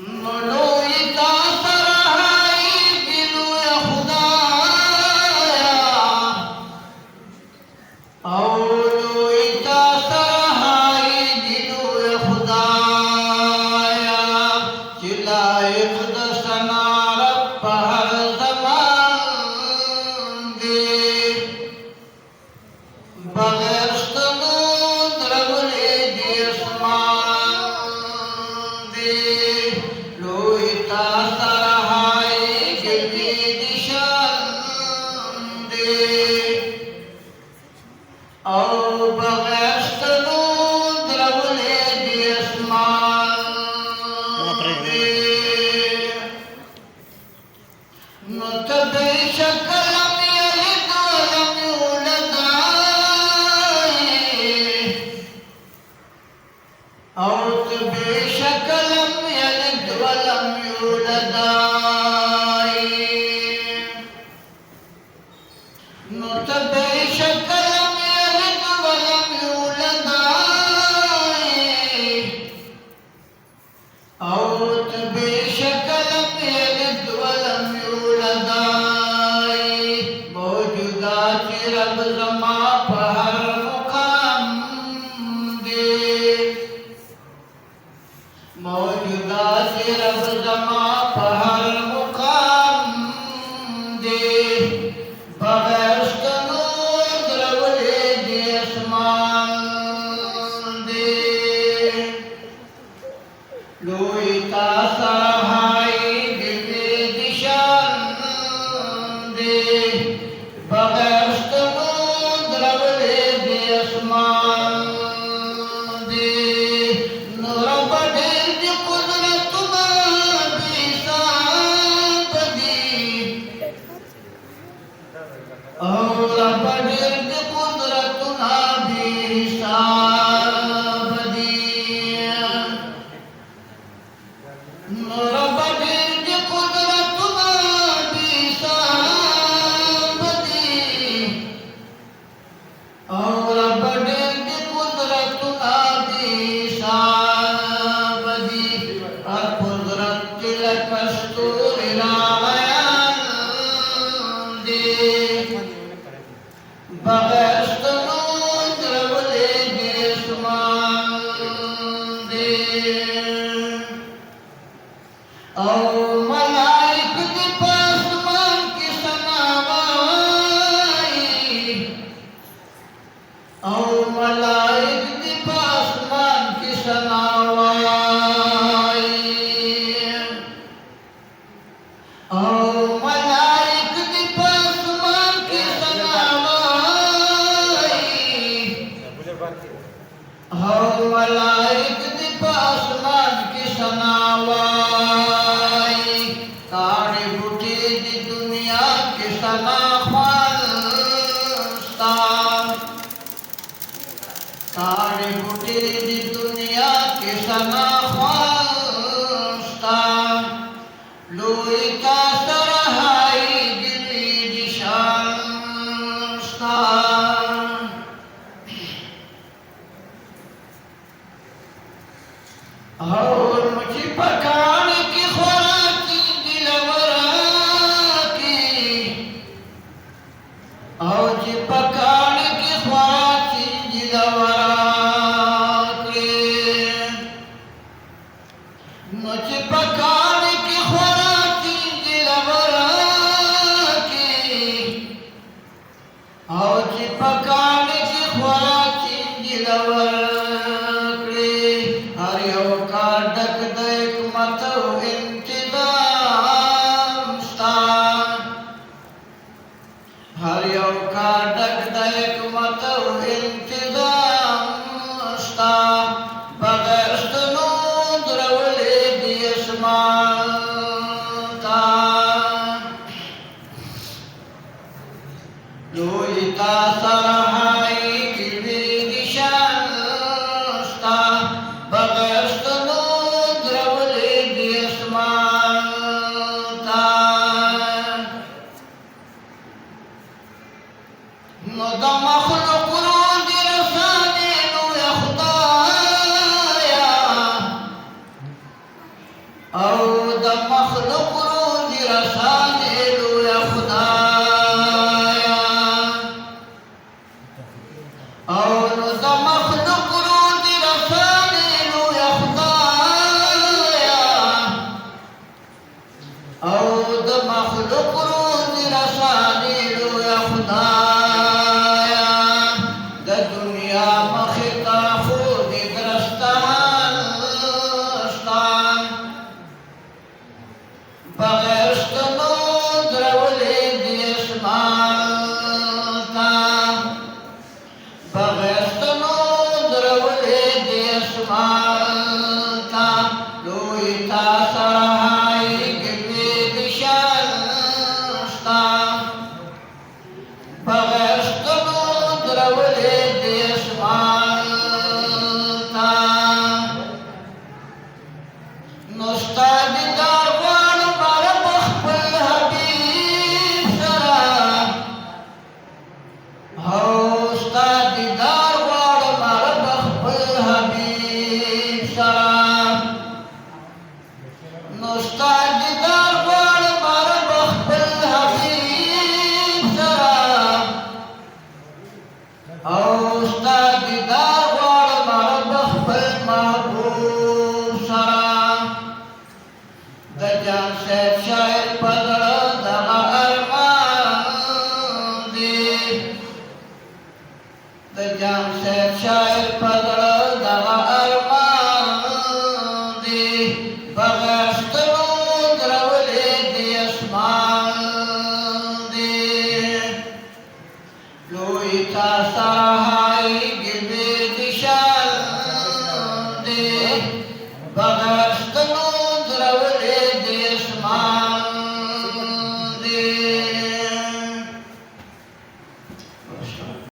मनोइता सरहाई दिलु खुदाया औलोइता सरहाई दिलु खुदाया चिल्लाए खुद सनार पहर जमान दे बगैर समुद्र बुले दियसमान दे लोहिता सरहाई गिली दिशान दे औ बगैर समुद्र बुले दियसमान दे नतबे शकलम यलिद वलम यूलद औत बेशकलम यलिद वलम यूलद नुत बेशकलम यलिद वलम यूलद औत बेशकलम यलिद वलम यूलद मौजूदा रब जमा पहर मुकाम दे मौजूदा रब जमा पहर मुकाम दे बगैर समुद्र बुले दियसमान दे लोहिता सरहाई दिले दिशान दे बगैर समुद्र बुले दियसमान दे नूर बड़े दी कुदरत बेसाबदी और बड़े दी कुदरत बेसाबदी नूर बड़े दी कुदरत बेसाबदी और बड़े दी कुदरत बेसाबदी और कुदरत तिलक कस्तूरी रायन दे बगैर समुद्र बुले दियसमान दे औ मलाइक दी पासमान की सनावाई औ मलाइक दी पासमान की सनावाई औ मलाइक दी पासमान की सनावाई औ मलाइक दी पासमान की सनावाई काड़ी बूटी दी दुनिया की सना ख्वास्तान काड़ी बूटी दी दुनिया की सना ख्वास्तान लोहिता सरहाई दिली दिशान और मुझे पकाने की खुराकी दिलवरा की और जी पकाने की खुराकी दिलवरा की मुझे पकाने की खुराकी दिलवरा की और जी पकाने की खुराकी दिलवरा डक देख मत इंतजाम स्थान हरियो का डक देख मत इंतजाम स्थान बगैर समुद्र बुले दियसमान लोहिता सरहाई दिले दिशान बगैर समुद्र او د مخلوق روزي رسانې لویه خدایه او نو د مخلوق روزي رسانې لویه خدایه او د مخلوق روزي رسانې لویه خدایه د دنیا مخې ته خو دې درستان شته بغیر ستنو درولې دې اسمان ته بغیر ستنو درولې دې اسمان ته لوی تا سره هایګې دې شان شته بغیر ستنو درولې دې اسمان ته نو ستا دیدار غواړم رب خپل حبیب سره او ستا دیدار غواړم رب خپل حبیب سره نو ستا دیدار غواړم رب خپل حبیب سره او ستا دیدار غواړم رب خپل محبوب سره د جان صاحب شاعر په زړه دغه ارمان دی د جان صاحب شاعر په زړه دغه ارمان دی بغیر